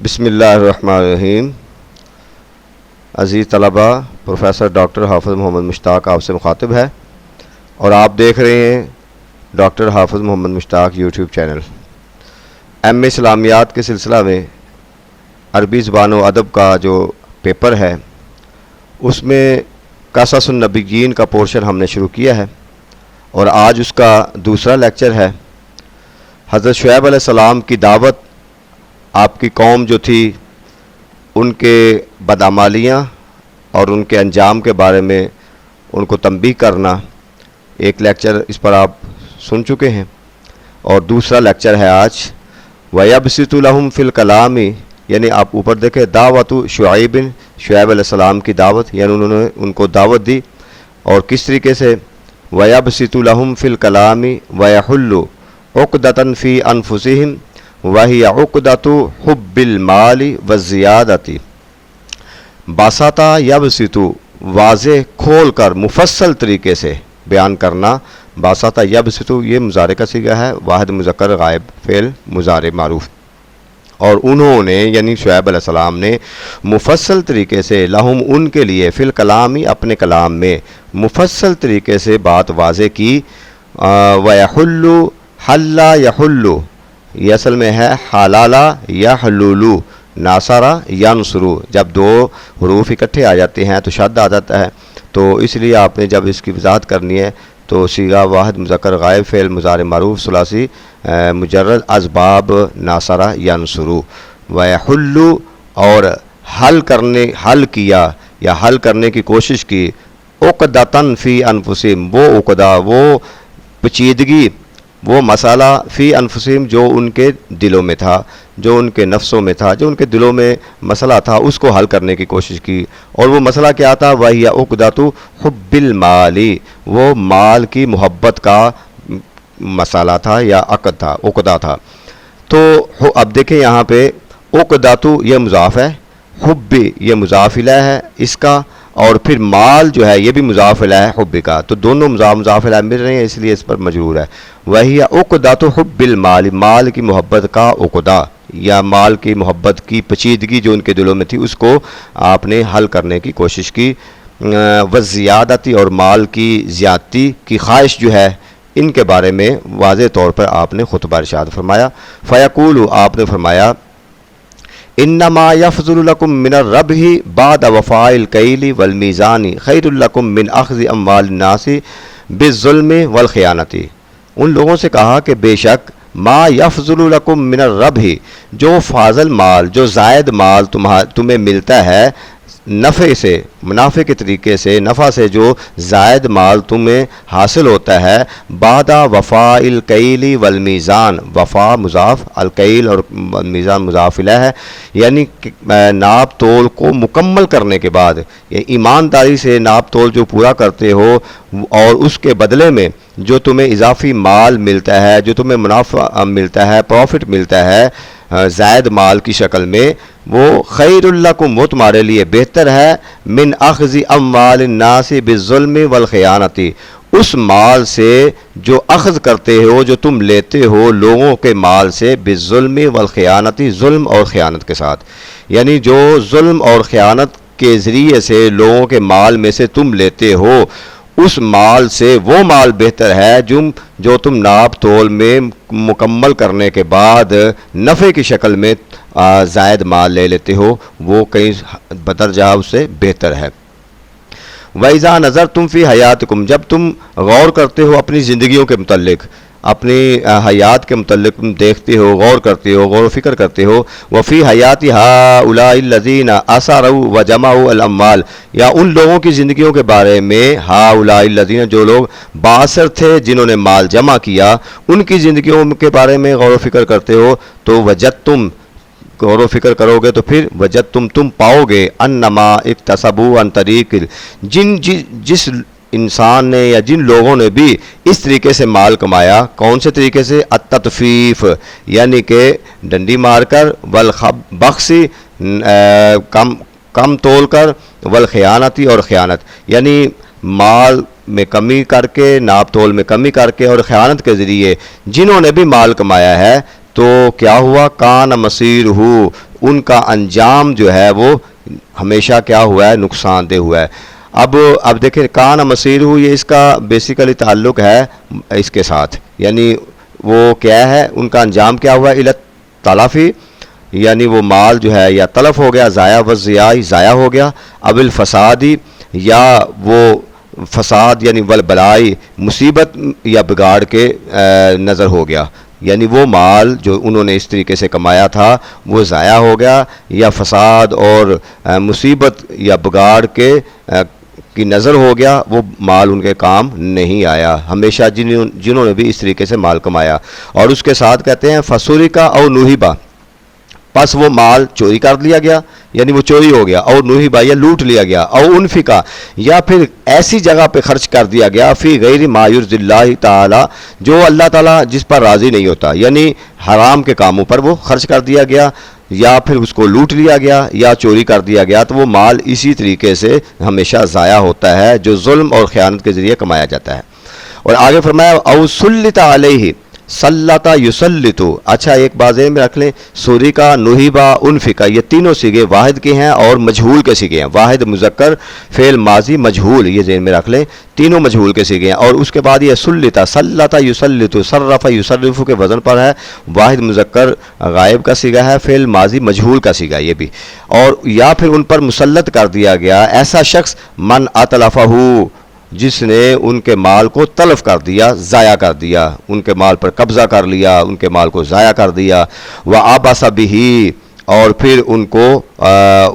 بسم اللہ الرحمن الرحیم۔ عزیز طلبہ، پروفیسر ڈاکٹر حافظ محمد مشتاق آپ سے مخاطب ہے اور آپ دیکھ رہے ہیں ڈاکٹر حافظ محمد مشتاق یوٹیوب چینل۔ ایم اے اسلامیات کے سلسلہ میں عربی زبان و ادب کا جو پیپر ہے اس میں قصص النبیین کا پورشن ہم نے شروع کیا ہے اور آج اس کا دوسرا لیکچر ہے۔ حضرت شعیب علیہ السلام کی دعوت، آپ کی قوم جو تھی ان کے بدعمالیاں اور ان کے انجام کے بارے میں ان کو تنبیہ کرنا، ایک لیکچر اس پر آپ سن چکے ہیں اور دوسرا لیکچر ہے آج وَيَبْسِطُ لَهُمْ فِي الْكَلَامِ، یعنی آپ اوپر دیکھیں دعوت شعیب علیہ السلام کی دعوت، یعنی انہوں نے ان کو دعوت دی اور کس طریقے سے وَيَبْسِطُ لَهُمْ فِي الْكَلَامِ وَيَحُلُّ عُقْدَةً فِي أَنفُسِهِمْ وَهِيَ عُقْدَةُ حُبِّ الْمَالِ وَالزِّيَادَةِ۔ باسطہ یبسطو، واضح کھول کر مفصل طریقے سے بیان کرنا۔ باسطہ یبسطو یہ مضارع کا صیغہ ہے، واحد مذکر غائب فعل مضارع معروف، اور انہوں نے یعنی شعیب علیہ السلام نے مفصل طریقے سے لہم ان کے لیے فی الکلامی اپنے کلام میں مفصل طریقے سے بات واضح کی۔ وَيَحُلُّ حَلَّ يَحُلُّ، یہ اصل میں ہے حلالا یا حلولو، ناصرہ ینصرو، جب دو حروف اکٹھے آ جاتے ہیں تو شد آ جاتا ہے، تو اس لیے آپ نے جب اس کی وضاحت کرنی ہے تو صیغہ واحد مذکر غائب فعل مضارع معروف ثلاثی مجرد اسباب ناصرہ ینصرو۔ وَيَحُلُّ، اور حل کیا یا حل کرنے کی کوشش کی، عقدۃً فی انفسہم، وہ عقدہ، وہ پیچیدگی، وہ مسئلہ فی انفسہم جو ان کے دلوں میں تھا، جو ان کے نفسوں میں تھا، جو ان کے دلوں میں مسئلہ تھا، اس کو حل کرنے کی کوشش کی۔ اور وہ مسئلہ کیا تھا؟ وَهِيَ عُقْدَةُ حُبِّ الْمَالِ، وہ مال کی محبت کا مسئلہ تھا یا عقد تھا، عقدہ تھا۔ تو اب دیکھیں یہاں پہ عقدۃ یہ مضاف ہے، حب یہ مضاف الیہ ہے اس کا، اور پھر مال جو ہے یہ بھی مضاف الیہ ہے حب کا، تو دونوں مضاف الیہ مل رہے ہیں، اس لیے اس پر مجرور ہے۔ وَهِيَ عُقْدَةُ حُبِّ الْمَالِ، مال کی محبت کا عقدہ یا مال کی محبت کی پیچیدگی جو ان کے دلوں میں تھی اس کو آپ نے حل کرنے کی کوشش کی۔ وَالزِّيَادَةِ، اور مال کی زیادتی کی خواہش جو ہے ان کے بارے میں واضح طور پر آپ نے خطبہ ارشاد فرمایا۔ فَيَقُولُ، آپ نے فرمایا انما یفضل لکم من الربح بعد وفاء الکیل والمیزان خیر لکم من اخذ اموال الناس بالظلم والخیانت۔ ان لوگوں سے کہا کہ بے شک ما یفضل لکم من الربح، جو فاضل مال، جو زائد مال تمہیں ملتا ہے نفع سے، منافع کے طریقے سے، نفع سے جو زائد مال تمہیں حاصل ہوتا ہے، بعد وفاء الکیل والمیزان، وفا مضاف، الکیل اور میزان مضاف الیہ ہے، یعنی ناپ تول کو مکمل کرنے کے بعد، ایمانداری سے ناپ تول جو پورا کرتے ہو اور اس کے بدلے میں جو تمہیں اضافی مال ملتا ہے، جو تمہیں منافع ملتا ہے، پروفٹ ملتا ہے زائد مال کی شکل میں، وہ خیر لکم، وہ تمہارے لیے بہتر ہے، من اخذ اموال الناس بالظلم والخیانت، اس مال سے جو اخذ کرتے ہو، جو تم لیتے ہو لوگوں کے مال سے، بالظلم والخیانت، ظلم اور خیانت کے ساتھ، یعنی جو ظلم اور خیانت کے ذریعے سے لوگوں کے مال میں سے تم لیتے ہو، اس مال سے وہ مال بہتر ہے جو تم ناپ تول میں مکمل کرنے کے بعد نفع کی شکل میں زائد مال لے لیتے ہو، وہ کہیں بدرجہ اس سے بہتر ہے۔ وَإِذَا نَظَرْتُمْ فِي حَيَاتِكُمْ، جب تم غور کرتے ہو اپنی زندگیوں کے متعلق، اپنی حیات کے متعلق تم دیکھتے ہو، غور کرتے ہو، غور و فکر کرتے ہو، وَفِي حَيَاتِ هَؤُلَاءِ الَّذِينَ أَسَرُوا وَجَمَعُوا الْأَمْوَالَ، یا ان لوگوں کی زندگیوں کے بارے میں هَؤُلَاءِ الَّذِينَ، جو لوگ باثر تھے جنہوں نے مال جمع کیا، ان کی زندگیوں کے بارے میں غور و فکر کرتے ہو، تو وجدتم، غور و فکر کرو گے تو پھر وجدتم، تم پاؤ گے انما اکتسبوا عن طریق، جس انسان نے یا جن لوگوں نے بھی اس طریقے سے مال کمایا، کون سے طریقے سے؟ التطفیف، یعنی کہ ڈنڈی مار کر، والبخس، کم تول کر، والخیانتی، اور خیانت، یعنی مال میں کمی کر کے، ناپ تول میں کمی کر کے اور خیانت کے ذریعے جنہوں نے بھی مال کمایا ہے، تو کیا ہوا؟ کان مسیر ہو، ان کا انجام جو ہے وہ ہمیشہ کیا ہوا ہے؟ نقصان دہ ہوا ہے۔ اب دیکھیں کان مسیر ہو، یہ اس کا بیسیکلی تعلق ہے اس کے ساتھ، یعنی وہ کیا ہے؟ ان کا انجام کیا ہوا؟ الت تلافی، یعنی وہ مال جو ہے یا تلف ہو گیا، ضائع و ضیائی، ضائع ہو گیا، اب الفسادی، یا وہ فساد یعنی بلائی، مصیبت یا بگاڑ کے نظر ہو گیا، یعنی وہ مال جو انہوں نے اس طریقے سے کمایا تھا وہ ضائع ہو گیا، یا فساد اور مصیبت یا بگاڑ کے کی نظر ہو گیا، وہ مال ان کے کام نہیں آیا، ہمیشہ جنہوں نے بھی اس طریقے سے مال کمایا۔ اور اس کے ساتھ کہتے ہیں فسورکا او نوہبا، پس وہ مال چوری کر لیا گیا، یعنی وہ چوری ہو گیا، اور نوہبا یا لوٹ لیا گیا، او انفقا، یا پھر ایسی جگہ پہ خرچ کر دیا گیا، فی غیر ما یرضی اللہ تعالی، جو اللہ تعالیٰ جس پر راضی نہیں ہوتا، یعنی حرام کے کاموں پر وہ خرچ کر دیا گیا، یا پھر اس کو لوٹ لیا گیا یا چوری کر دیا گیا، تو وہ مال اسی طریقے سے ہمیشہ ضائع ہوتا ہے جو ظلم اور خیانت کے ذریعے کمایا جاتا ہے۔ اور آگے فرمایا او سلط علیہ، سلطا یسلطو، اچھا ایک بات ذہن میں رکھ لیں، سوری کا، نوہبا، انفقا، یہ تینوں سیغے واحد کے ہیں اور مجہول کے سیغے ہیں، واحد مذکر، فعل ماضی، مجہول، یہ ذہن میں رکھ لیں، تینوں مجہول کے سیغے ہیں۔ اور اس کے بعد یہ سلطا، سلطا یسلطو، صرف یصرف کے وزن پر ہے، واحد مذکر غائب کا سیغہ ہے، فعل ماضی مجہول کا سیغہ یہ بھی، اور یا پھر ان پر مسلط کر دیا گیا ایسا شخص من اتلفہ، جس نے ان کے مال کو تلف کر دیا، ضائع کر دیا، ان کے مال پر قبضہ کر لیا، ان کے مال کو ضائع کر دیا، وَعَبَسَ بِهِ، اور پھر ان کو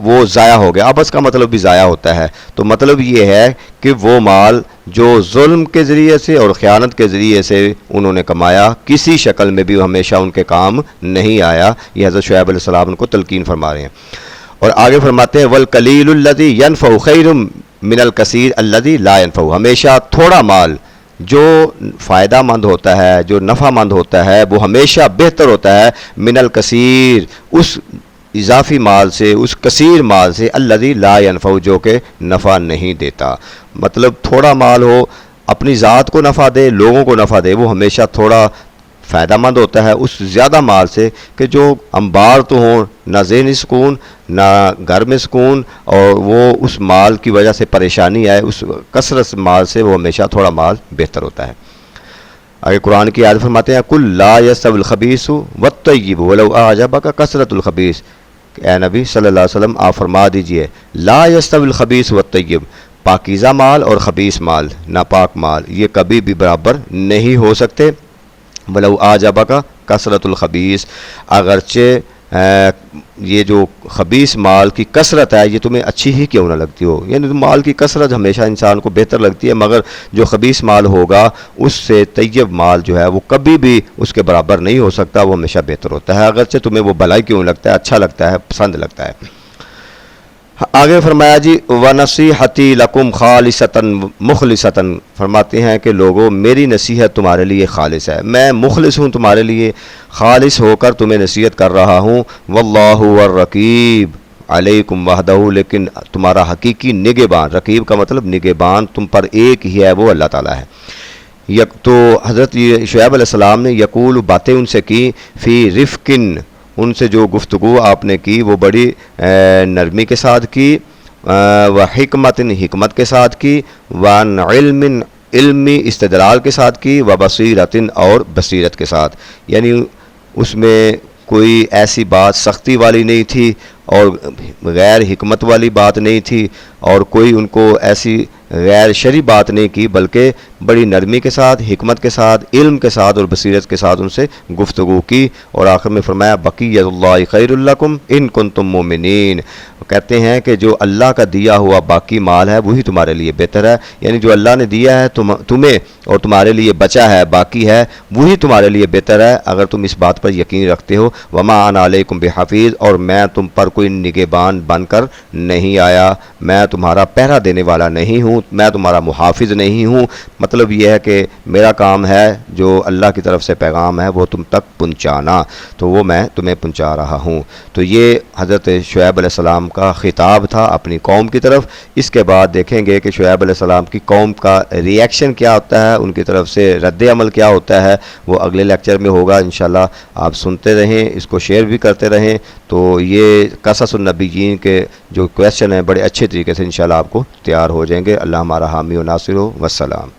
وہ ضائع ہو گیا۔ عبس کا مطلب بھی ضائع ہوتا ہے، تو مطلب یہ ہے کہ وہ مال جو ظلم کے ذریعے سے اور خیانت کے ذریعے سے انہوں نے کمایا، کسی شکل میں بھی ہمیشہ ان کے کام نہیں آیا۔ یہ حضرت شعیب علیہ السلام ان کو تلقین فرما رہے ہیں۔ اور آگے فرماتے ہیں وَالْقَلِيلُ الَّذِي يَنْفَعُ خَيْرٌ من الکثیر الذی لا ينفع، ہمیشہ تھوڑا مال جو فائدہ مند ہوتا ہے، جو نفع مند ہوتا ہے، وہ ہمیشہ بہتر ہوتا ہے من الکثیر، اس اضافی مال سے، اس کثیر مال سے، الذی لا ينفع، جو کہ نفع نہیں دیتا۔ مطلب تھوڑا مال ہو، اپنی ذات کو نفع دے، لوگوں کو نفع دے، وہ ہمیشہ تھوڑا فائدہ مند ہوتا ہے اس زیادہ مال سے کہ جو انبار تو ہوں، نہ ذہنی سکون، نہ گھر میں سکون، اور وہ اس مال کی وجہ سے پریشانی آئے، اس کثرت مال سے وہ ہمیشہ تھوڑا مال بہتر ہوتا ہے۔ آگے قرآن کی آیت فرماتے ہیں کل لا یستوی الخبیث والطیب ولو اعجبک کثرت الخبیث، اے نبی صلی اللہ علیہ وسلم آپ فرما دیجئے لا یستوی الخبیث والطیب، پاکیزہ مال اور خبیث مال، ناپاک مال، یہ کبھی بھی برابر نہیں ہو سکتے۔ ولو اعجبک کثرت الخبیث، اگرچہ یہ جو خبیث مال کی کثرت ہے یہ تمہیں اچھی ہی کیوں نہ لگتی ہو، یعنی مال کی کثرت ہمیشہ انسان کو بہتر لگتی ہے، مگر جو خبیث مال ہوگا اس سے طیب مال جو ہے وہ کبھی بھی اس کے برابر نہیں ہو سکتا، وہ ہمیشہ بہتر ہوتا ہے، اگرچہ تمہیں وہ بھلائی کیوں لگتا ہے، اچھا لگتا ہے، پسند لگتا ہے۔ آگے فرمایا جی وَنَصِيحَتِي لَكُمْ خَالِصَةً مُخْلِصَةً، فرماتے ہیں کہ لوگوں میری نصیحت تمہارے لیے خالص ہے، میں مخلص ہوں، تمہارے لیے خالص ہو کر تمہیں نصیحت کر رہا ہوں۔ وَاللَّهُ وَالرَّقِيبُ عَلَيْكُمْ وَحْدَهُ، لیکن تمہارا حقیقی نگہبان، رقیب کا مطلب نگہبان تم پر ایک ہی ہے، وہ اللہ تعالیٰ ہے۔ تو حضرت شعیب علیہ السلام نے یقول باتیں ان سے کی، فی رفقن، ان سے جو گفتگو آپ نے کی وہ بڑی نرمی کے ساتھ کی، و حکمت، حکمت کے ساتھ کی، وان علم، علمی استدلال کے ساتھ کی، و بصیرت، اور بصیرت کے ساتھ، یعنی اس میں کوئی ایسی بات سختی والی نہیں تھی اور غیر حکمت والی بات نہیں تھی، اور کوئی ان کو ایسی غیر شرعی بات نہیں کی، بلکہ بڑی نرمی کے ساتھ، حکمت کے ساتھ، علم کے ساتھ اور بصیرت کے ساتھ ان سے گفتگو کی۔ اور آخر میں فرمایا بقیۃ اللہ خیر لکم ان کنتم مومنین، کہتے ہیں کہ جو اللہ کا دیا ہوا باقی مال ہے وہی تمہارے لیے بہتر ہے، یعنی جو اللہ نے دیا ہے تمہیں اور تمہارے لیے بچا ہے، باقی ہے، وہی تمہارے لیے بہتر ہے اگر تم اس بات پر یقین رکھتے ہو۔ وما انا علیکم بحفیظ، اور میں تم پر کوئی نگہبان بن کر نہیں آیا، میں تمہارا پہرا دینے والا نہیں ہوں، میں تمہارا محافظ نہیں ہوں۔ مطلب یہ ہے کہ میرا کام ہے جو اللہ کی طرف سے پیغام ہے وہ تم تک پہنچانا، تو وہ میں تمہیں پہنچا رہا ہوں۔ تو یہ حضرت شعیب علیہ السلام کا خطاب تھا اپنی قوم کی طرف۔ اس کے بعد دیکھیں گے کہ شعیب علیہ السلام کی قوم کا ریئیکشن کیا ہوتا ہے، ان کی طرف سے رد عمل کیا ہوتا ہے، وہ اگلے لیکچر میں ہوگا انشاءاللہ۔ آپ سنتے رہیں، اس کو شیئر بھی کرتے رہیں، تو یہ قصص النبیین کے جو کویسچن ہیں بڑے اچھے طریقے سے انشاءاللہ آپ کو تیار ہو جائیں گے۔ اللہ ہمارا حامی و ناصر ہو۔ والسلام۔